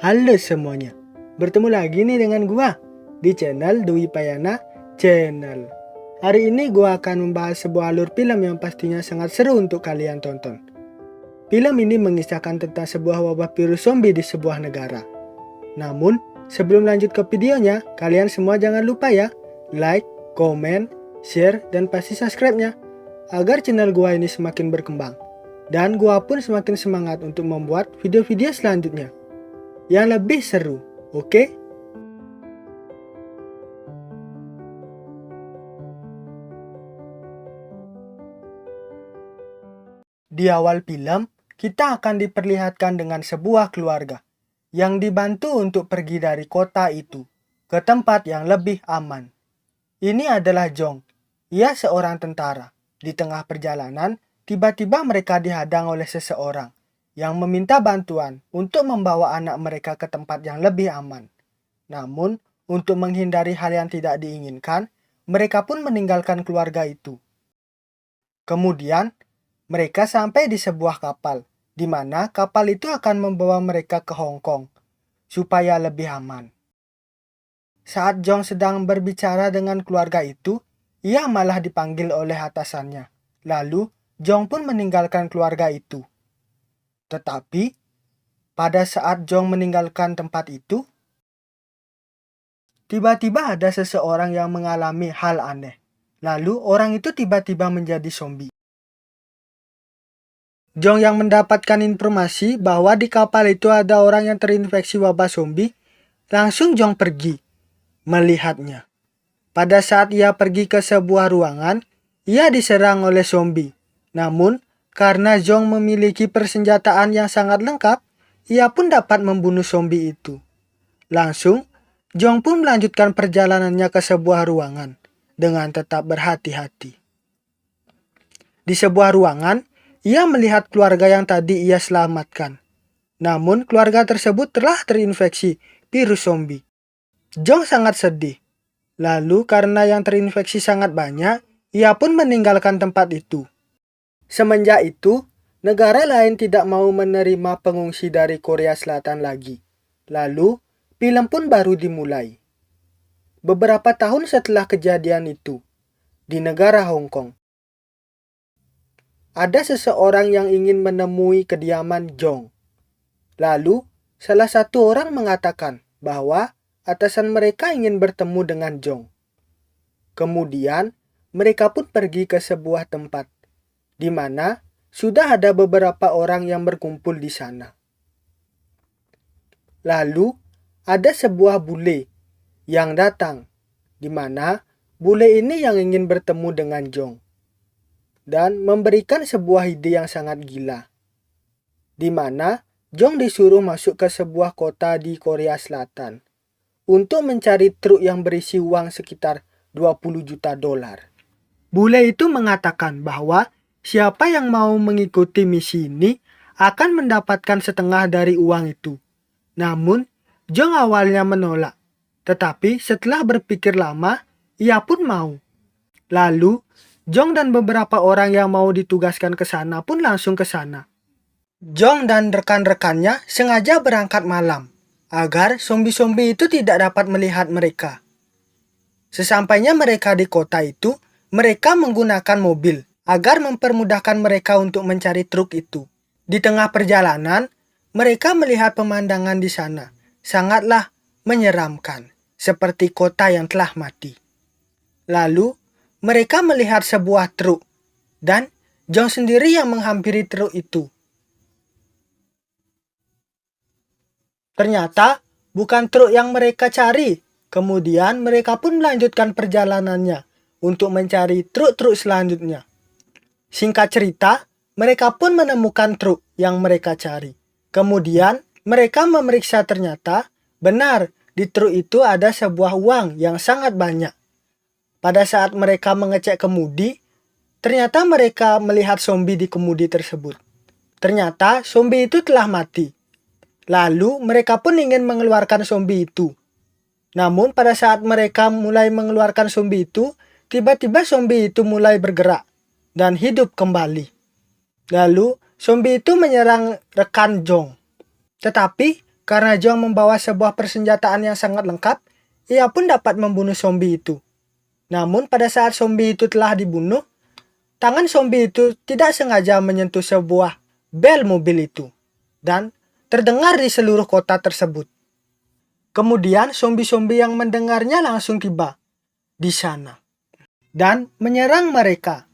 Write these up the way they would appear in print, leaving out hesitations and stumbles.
Halo semuanya, bertemu lagi nih dengan gua di channel Dwi Payana Channel. Hari ini gua akan membahas sebuah alur film yang pastinya sangat seru untuk kalian tonton. Film ini mengisahkan tentang sebuah wabah virus zombie di sebuah negara. Namun, sebelum lanjut ke videonya, kalian semua jangan lupa ya, like, komen, share, dan pasti subscribe-nya, agar channel gua ini semakin berkembang. Dan gua pun semakin semangat untuk membuat video-video selanjutnya yang lebih seru, oke? Di awal film, kita akan diperlihatkan dengan sebuah keluarga yang dibantu untuk pergi dari kota itu ke tempat yang lebih aman. Ini adalah Jong. Ia seorang tentara. Di tengah perjalanan, tiba-tiba mereka dihadang oleh seseorang yang meminta bantuan untuk membawa anak mereka ke tempat yang lebih aman. Namun, untuk menghindari hal yang tidak diinginkan, mereka pun meninggalkan keluarga itu. Kemudian, mereka sampai di sebuah kapal, di mana kapal itu akan membawa mereka ke Hong Kong, supaya lebih aman. Saat Jong sedang berbicara dengan keluarga itu, ia malah dipanggil oleh atasannya. Lalu, Jong pun meninggalkan keluarga itu. Tetapi, pada saat Jong meninggalkan tempat itu, tiba-tiba ada seseorang yang mengalami hal aneh. Lalu, orang itu tiba-tiba menjadi zombie. Jong yang mendapatkan informasi bahwa di kapal itu ada orang yang terinfeksi wabah zombie, langsung Jong pergi melihatnya. Pada saat ia pergi ke sebuah ruangan, ia diserang oleh zombie. Namun, karena Jong memiliki persenjataan yang sangat lengkap, ia pun dapat membunuh zombie itu. Langsung, Jong pun melanjutkan perjalanannya ke sebuah ruangan dengan tetap berhati-hati. Di sebuah ruangan, ia melihat keluarga yang tadi ia selamatkan. Namun, keluarga tersebut telah terinfeksi virus zombie. Jong sangat sedih. Lalu, karena yang terinfeksi sangat banyak, ia pun meninggalkan tempat itu. Semenjak itu, negara lain tidak mau menerima pengungsi dari Korea Selatan lagi. Lalu, film pun baru dimulai. Beberapa tahun setelah kejadian itu, di negara Hong Kong, ada seseorang yang ingin menemui kediaman Jong. Lalu, salah satu orang mengatakan bahwa atasan mereka ingin bertemu dengan Jong. Kemudian, mereka pun pergi ke sebuah tempat di mana sudah ada beberapa orang yang berkumpul di sana. Lalu, ada sebuah bule yang datang, di mana bule ini yang ingin bertemu dengan Jong dan memberikan sebuah ide yang sangat gila, di mana Jong disuruh masuk ke sebuah kota di Korea Selatan untuk mencari truk yang berisi uang sekitar 20 juta dolar. Bule itu mengatakan bahwa siapa yang mau mengikuti misi ini akan mendapatkan setengah dari uang itu. Namun, Jong awalnya menolak. Tetapi setelah berpikir lama, ia pun mau. Lalu, Jong dan beberapa orang yang mau ditugaskan ke sana pun langsung ke sana. Jong dan rekan-rekannya sengaja berangkat malam, agar zombie-zombie itu tidak dapat melihat mereka. Sesampainya mereka di kota itu, mereka menggunakan mobil agar mempermudahkan mereka untuk mencari truk itu. Di tengah perjalanan, mereka melihat pemandangan di sana sangatlah menyeramkan, seperti kota yang telah mati. Lalu, mereka melihat sebuah truk, dan Jong sendiri yang menghampiri truk itu. Ternyata, bukan truk yang mereka cari. Kemudian, mereka pun melanjutkan perjalanannya untuk mencari truk-truk selanjutnya. Singkat cerita, mereka pun menemukan truk yang mereka cari. Kemudian, mereka memeriksa ternyata benar di truk itu ada sebuah uang yang sangat banyak. Pada saat mereka mengecek kemudi, ternyata mereka melihat zombie di kemudi tersebut. Ternyata zombie itu telah mati. Lalu, mereka pun ingin mengeluarkan zombie itu. Namun, pada saat mereka mulai mengeluarkan zombie itu, tiba-tiba zombie itu mulai bergerak dan hidup kembali. Lalu, zombie itu menyerang rekan Jong. Tetapi, Karena Jong membawa sebuah persenjataan yang sangat lengkap, ia pun dapat membunuh zombie itu. Namun pada saat zombie itu telah dibunuh, tangan zombie itu tidak sengaja menyentuh sebuah bel mobil itu dan terdengar di seluruh kota tersebut. Kemudian zombie-zombie yang mendengarnya langsung tiba di sana dan menyerang mereka.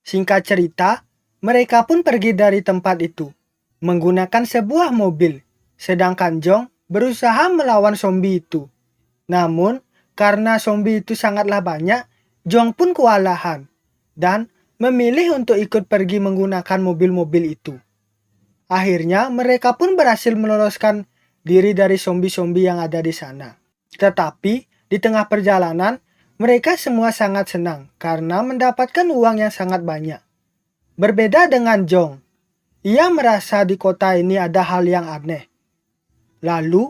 Singkat cerita, mereka pun pergi dari tempat itu menggunakan sebuah mobil, sedangkan Jong berusaha melawan zombie itu. Namun, karena zombie itu sangatlah banyak, Jong pun kewalahan dan memilih untuk ikut pergi menggunakan mobil-mobil itu. Akhirnya, mereka pun berhasil meloloskan diri dari zombie-zombie yang ada di sana. Tetapi, di tengah perjalanan, mereka semua sangat senang karena mendapatkan uang yang sangat banyak. Berbeda dengan Jong, ia merasa di kota ini ada hal yang aneh. Lalu,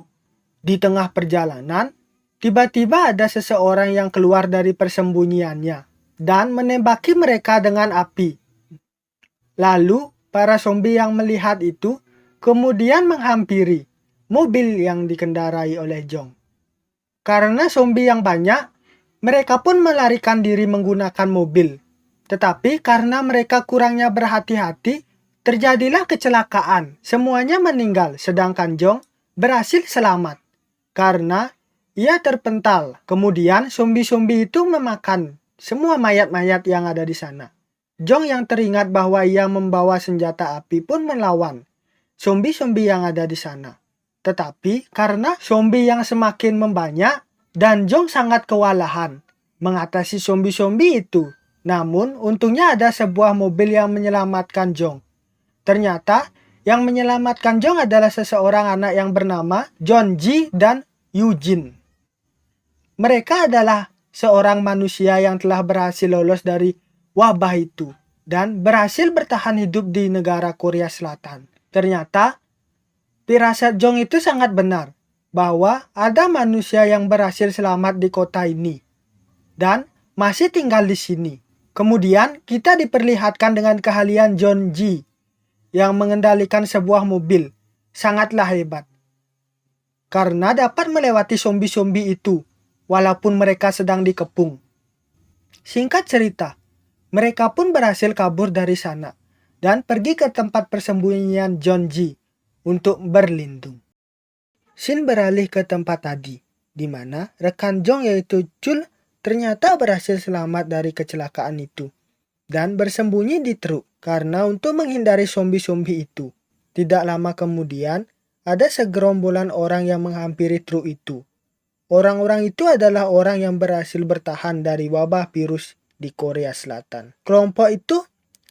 di tengah perjalanan, tiba-tiba ada seseorang yang keluar dari persembunyiannya dan menembaki mereka dengan api. Lalu, para zombie yang melihat itu kemudian menghampiri mobil yang dikendarai oleh Jong. Karena zombie yang banyak, mereka pun melarikan diri menggunakan mobil. Tetapi karena mereka kurangnya berhati-hati, terjadilah kecelakaan. Semuanya meninggal, sedangkan Jong berhasil selamat. Karena ia terpental. Kemudian zombie-zombie itu memakan semua mayat-mayat yang ada di sana. Jong yang teringat bahwa ia membawa senjata api pun melawan zombie-zombie yang ada di sana. Tetapi karena zombie yang semakin membanyak dan Jong sangat kewalahan mengatasi zombie-zombie itu. Namun untungnya ada sebuah mobil yang menyelamatkan Jong. Ternyata yang menyelamatkan Jong adalah seseorang anak yang bernama John Ji dan Eugene. Mereka adalah seorang manusia yang telah berhasil lolos dari wabah itu dan berhasil bertahan hidup di negara Korea Selatan. Ternyata firasat Jong itu sangat benar bahwa ada manusia yang berhasil selamat di kota ini dan masih tinggal di sini. Kemudian kita diperlihatkan dengan keahlian John Ji yang mengendalikan sebuah mobil. Sangatlah hebat karena dapat melewati zombie-zombie itu walaupun mereka sedang dikepung. Singkat cerita, mereka pun berhasil kabur dari sana dan pergi ke tempat persembunyian John Ji untuk berlindung. Shin beralih ke tempat tadi, di mana rekan Jong yaitu Chul ternyata berhasil selamat dari kecelakaan itu dan bersembunyi di truk karena untuk menghindari zombie-zombie itu. Tidak lama kemudian, ada segerombolan orang yang menghampiri truk itu. Orang-orang itu adalah orang yang berhasil bertahan dari wabah virus di Korea Selatan. Kelompok itu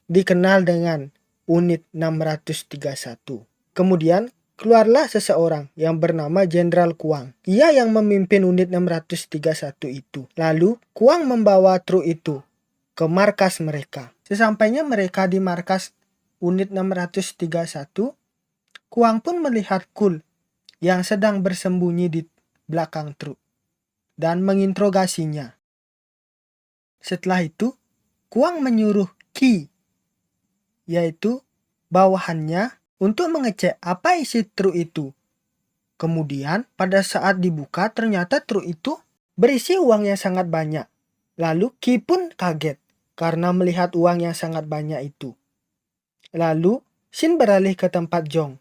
dikenal dengan Unit 631. Kemudian keluarlah seseorang yang bernama Jenderal Kuang. Ia yang memimpin Unit 631 itu. Lalu Kuang membawa truk itu ke markas mereka. Sesampainya mereka di markas Unit 631, Kuang pun melihat Kul yang sedang bersembunyi di belakang truk dan menginterogasinya. Setelah itu, Kuang menyuruh Ki, yaitu bawahannya, untuk mengecek apa isi truk itu. Kemudian, pada saat dibuka, ternyata truk itu berisi uang yang sangat banyak. Lalu Ki pun kaget karena melihat uang yang sangat banyak itu. Lalu, Shin beralih ke tempat Jong.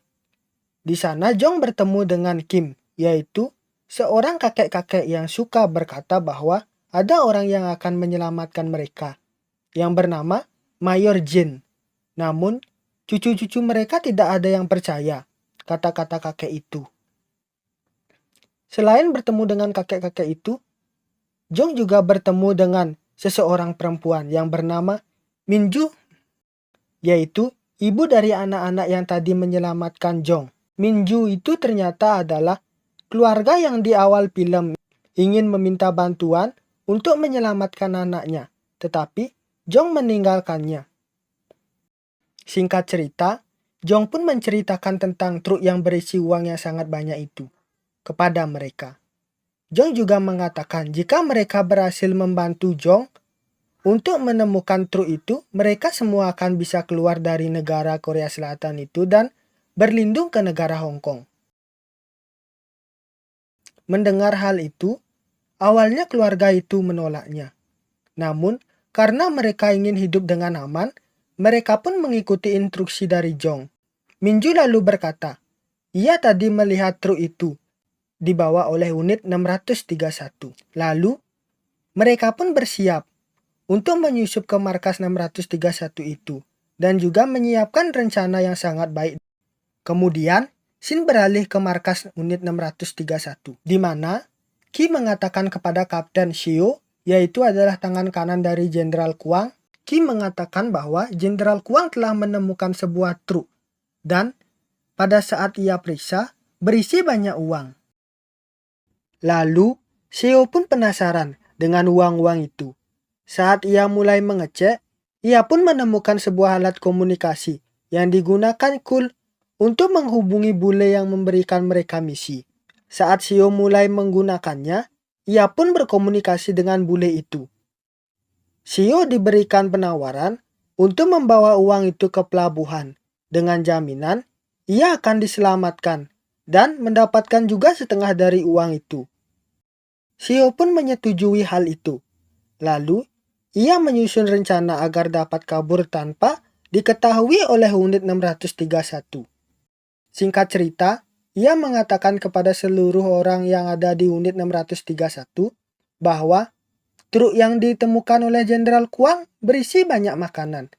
Di sana Jong bertemu dengan Kim, yaitu seorang kakek-kakek yang suka berkata bahwa ada orang yang akan menyelamatkan mereka, yang bernama Mayor Jin. Namun, cucu-cucu mereka tidak ada yang percaya kata-kata kakek itu. Selain bertemu dengan kakek-kakek itu, Jong juga bertemu dengan seseorang perempuan yang bernama Minju, yaitu ibu dari anak-anak yang tadi menyelamatkan Jong. Minju itu ternyata adalah keluarga yang di awal film ingin meminta bantuan untuk menyelamatkan anaknya, tetapi Jong meninggalkannya. Singkat cerita, Jong pun menceritakan tentang truk yang berisi uang yang sangat banyak itu kepada mereka. Jong juga mengatakan jika mereka berhasil membantu Jong untuk menemukan truk itu, mereka semua akan bisa keluar dari negara Korea Selatan itu dan berlindung ke negara Hong Kong. Mendengar hal itu, awalnya keluarga itu menolaknya. Namun, karena mereka ingin hidup dengan aman, mereka pun mengikuti instruksi dari Jong. Minju lalu berkata, ia tadi melihat truk itu dibawa oleh unit 631. Lalu, mereka pun bersiap untuk menyusup ke markas 631 itu dan juga menyiapkan rencana yang sangat baik. Kemudian, Shin beralih ke markas unit 631, di mana Ki mengatakan kepada Kapten Shio, yaitu adalah tangan kanan dari Jenderal Kuang. Ki mengatakan bahwa Jenderal Kuang telah menemukan sebuah truk dan pada saat ia periksa, berisi banyak uang. Lalu, Shio pun penasaran dengan uang-uang itu. Saat ia mulai mengecek, ia pun menemukan sebuah alat komunikasi yang digunakan Kul untuk menghubungi bule yang memberikan mereka misi. Saat Shio mulai menggunakannya, ia pun berkomunikasi dengan bule itu. Shio diberikan penawaran untuk membawa uang itu ke pelabuhan dengan jaminan ia akan diselamatkan dan mendapatkan juga setengah dari uang itu. Shio pun menyetujui hal itu. Lalu, ia menyusun rencana agar dapat kabur tanpa diketahui oleh unit 631. Singkat cerita, ia mengatakan kepada seluruh orang yang ada di unit 631 bahwa truk yang ditemukan oleh Jenderal Kuang berisi banyak makanan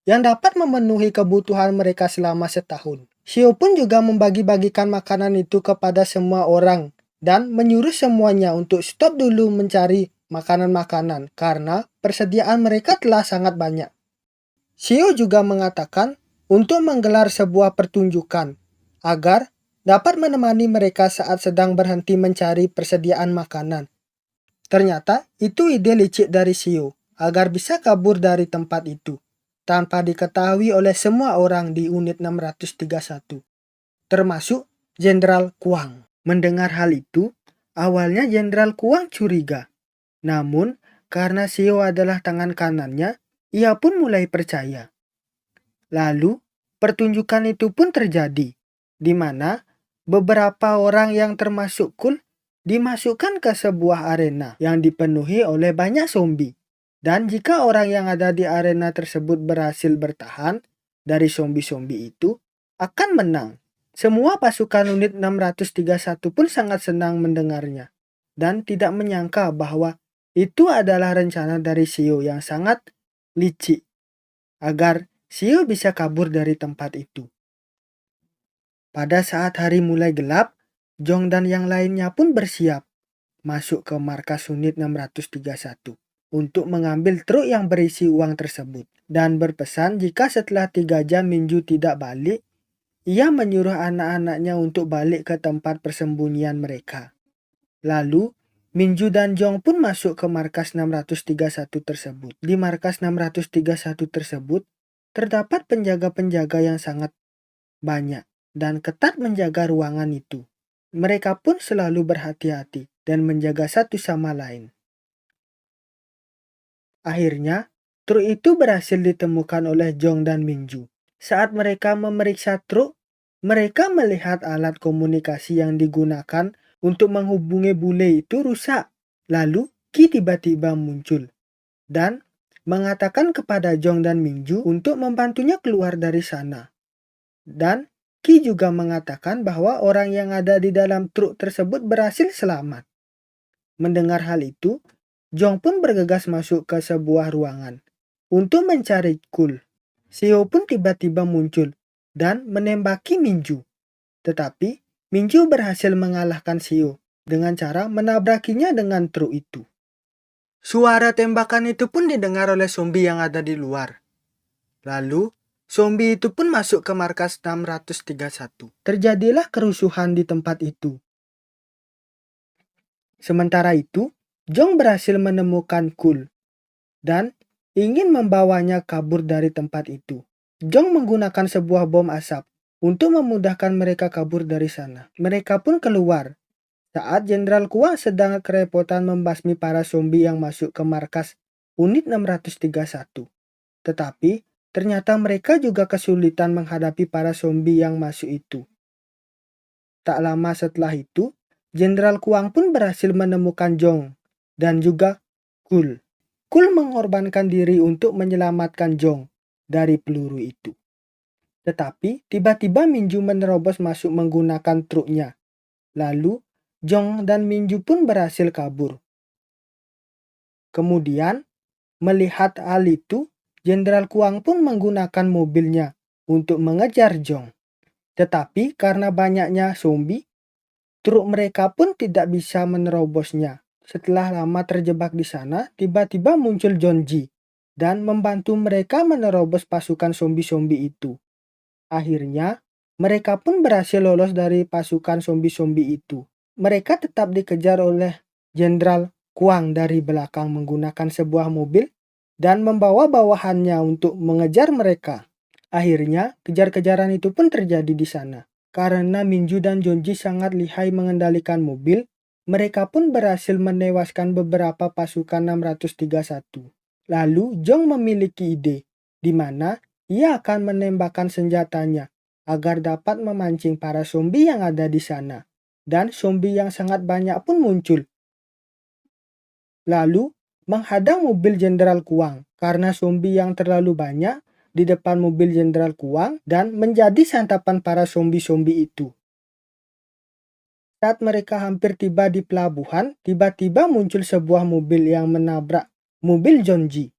yang dapat memenuhi kebutuhan mereka selama setahun. Shio pun juga membagi-bagikan makanan itu kepada semua orang dan menyuruh semuanya untuk stop dulu mencari makanan-makanan karena persediaan mereka telah sangat banyak. Shio juga mengatakan untuk menggelar sebuah pertunjukan agar dapat menemani mereka saat sedang berhenti mencari persediaan makanan. Ternyata itu ide licik dari Shio agar bisa kabur dari tempat itu tanpa diketahui oleh semua orang di unit 631, termasuk Jenderal Kuang. Mendengar hal itu, awalnya Jenderal Kuang curiga. Namun, karena Shio adalah tangan kanannya, ia pun mulai percaya. Lalu, pertunjukan itu pun terjadi, di mana beberapa orang yang termasuk Kul dimasukkan ke sebuah arena yang dipenuhi oleh banyak zombie. Dan jika orang yang ada di arena tersebut berhasil bertahan dari zombie-zombie itu, akan menang. Semua pasukan unit 631 pun sangat senang mendengarnya dan tidak menyangka bahwa itu adalah rencana dari Shio yang sangat licik agar Shio bisa kabur dari tempat itu. Pada saat hari mulai gelap, Jong dan yang lainnya pun bersiap masuk ke markas unit 631 untuk mengambil truk yang berisi uang tersebut dan berpesan jika setelah 3 jam Minju tidak balik, ia menyuruh anak-anaknya untuk balik ke tempat persembunyian mereka. Lalu, Minju dan Jong pun masuk ke markas 631 tersebut. Di markas 631 tersebut, terdapat penjaga-penjaga yang sangat banyak dan ketat menjaga ruangan itu. Mereka pun selalu berhati-hati dan menjaga satu sama lain. Akhirnya, truk itu berhasil ditemukan oleh Jong dan Minju. Saat mereka memeriksa truk, mereka melihat alat komunikasi yang digunakan untuk menghubungi bule itu rusak. Lalu, Ki tiba-tiba muncul dan mengatakan kepada Jong dan Minju untuk membantunya keluar dari sana. Dan Ki juga mengatakan bahwa orang yang ada di dalam truk tersebut berhasil selamat. Mendengar hal itu, Jong pun bergegas masuk ke sebuah ruangan untuk mencari Kul. Shio pun tiba-tiba muncul dan menembaki Minju. Tetapi Minju berhasil mengalahkan Shio dengan cara menabrakinya dengan truk itu. Suara tembakan itu pun didengar oleh zombie yang ada di luar. Lalu, zombie itu pun masuk ke markas 631. Terjadilah kerusuhan di tempat itu. Sementara itu, Jong berhasil menemukan Kul dan ingin membawanya kabur dari tempat itu. Jong menggunakan sebuah bom asap untuk memudahkan mereka kabur dari sana. Mereka pun keluar saat Jenderal Kuang sedang kerepotan membasmi para zombie yang masuk ke markas unit 631. Tetapi, ternyata mereka juga kesulitan menghadapi para zombie yang masuk itu. Tak lama setelah itu, Jenderal Kuang pun berhasil menemukan Zhong dan juga Kul. Kul mengorbankan diri untuk menyelamatkan Zhong dari peluru itu. Tetapi tiba-tiba Minju menerobos masuk menggunakan truknya. Lalu Zhong dan Minju pun berhasil kabur. Kemudian, melihat hal itu, Jenderal Kuang pun menggunakan mobilnya untuk mengejar Zhong. Tetapi karena banyaknya zombie, truk mereka pun tidak bisa menerobosnya. Setelah lama terjebak di sana, tiba-tiba muncul Jonji dan membantu mereka menerobos pasukan zombie-zombie itu. Akhirnya, mereka pun berhasil lolos dari pasukan zombie-zombie itu. Mereka tetap dikejar oleh Jenderal Kuang dari belakang menggunakan sebuah mobil dan membawa bawahannya untuk mengejar mereka. Akhirnya, kejar-kejaran itu pun terjadi di sana. Karena Minju dan Jonji sangat lihai mengendalikan mobil, mereka pun berhasil menewaskan beberapa pasukan 631. Lalu, Zhong memiliki ide, di mana ia akan menembakkan senjatanya agar dapat memancing para zombie yang ada di sana. Dan zombie yang sangat banyak pun muncul. Lalu, menghadang mobil Jenderal Kuang karena zombie yang terlalu banyak di depan mobil Jenderal Kuang dan menjadi santapan para zombie-zombie itu. Saat mereka hampir tiba di pelabuhan, tiba-tiba muncul sebuah mobil yang menabrak mobil Jonji.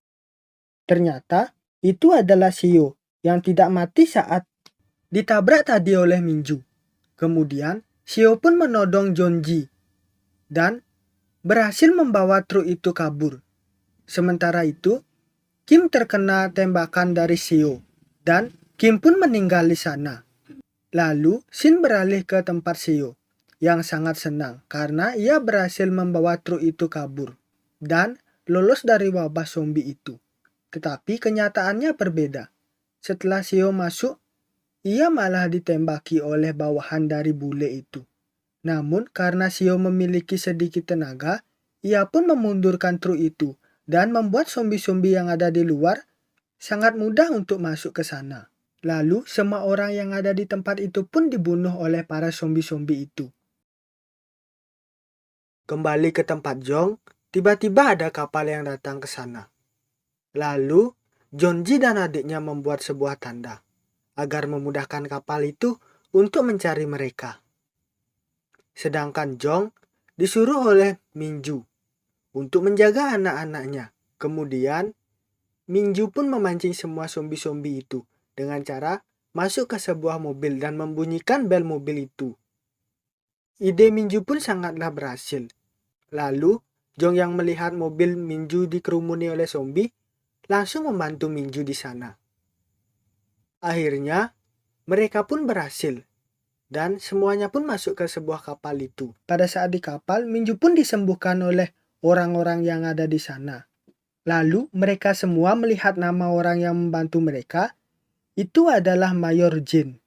Ternyata, itu adalah Shio yang tidak mati saat ditabrak tadi oleh Minju. Kemudian, Shio pun menodong Jonji dan berhasil membawa truk itu kabur. Sementara itu, Kim terkena tembakan dari Shio dan Kim pun meninggal di sana. Lalu, Shin beralih ke tempat Shio yang sangat senang karena ia berhasil membawa truk itu kabur dan lolos dari wabah zombie itu. Tetapi kenyataannya berbeda. Setelah Shio masuk, ia malah ditembaki oleh bawahan dari bule itu. Namun karena Shio memiliki sedikit tenaga, ia pun memundurkan truk itu dan membuat zombie-zombie yang ada di luar sangat mudah untuk masuk ke sana. Lalu semua orang yang ada di tempat itu pun dibunuh oleh para zombie-zombie itu. Kembali ke tempat Zhong, tiba-tiba ada kapal yang datang ke sana. Lalu, Jonji dan adiknya membuat sebuah tanda agar memudahkan kapal itu untuk mencari mereka. Sedangkan Zhong disuruh oleh Minju untuk menjaga anak-anaknya. Kemudian, Minju pun memancing semua zombie-zombie itu dengan cara masuk ke sebuah mobil dan membunyikan bel mobil itu. Ide Minju pun sangatlah berhasil. Lalu, Zhong yang melihat mobil Minju dikerumuni oleh zombie, langsung membantu Minju di sana. Akhirnya, mereka pun berhasil. Dan semuanya pun masuk ke sebuah kapal itu. Pada saat di kapal, Minju pun disembuhkan oleh orang-orang yang ada di sana. Lalu, mereka semua melihat nama orang yang membantu mereka. Itu adalah Mayor Jin.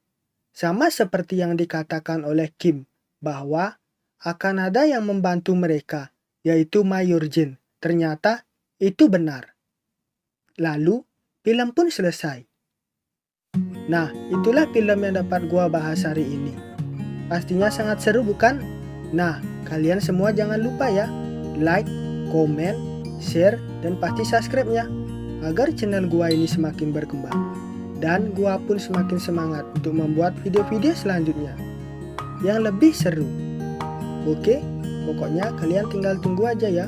Sama seperti yang dikatakan oleh Kim, bahwa akan ada yang membantu mereka, yaitu Mayor Jin. Ternyata itu benar. Lalu, film pun selesai. Nah, itulah film yang dapat gua bahas hari ini. Pastinya sangat seru bukan? Nah, kalian semua jangan lupa ya, like, komen, share, dan pasti subscribe-nya, agar channel gua ini semakin berkembang. Dan gua pun semakin semangat untuk membuat video-video selanjutnya yang lebih seru. Oke, pokoknya kalian tinggal tunggu aja ya.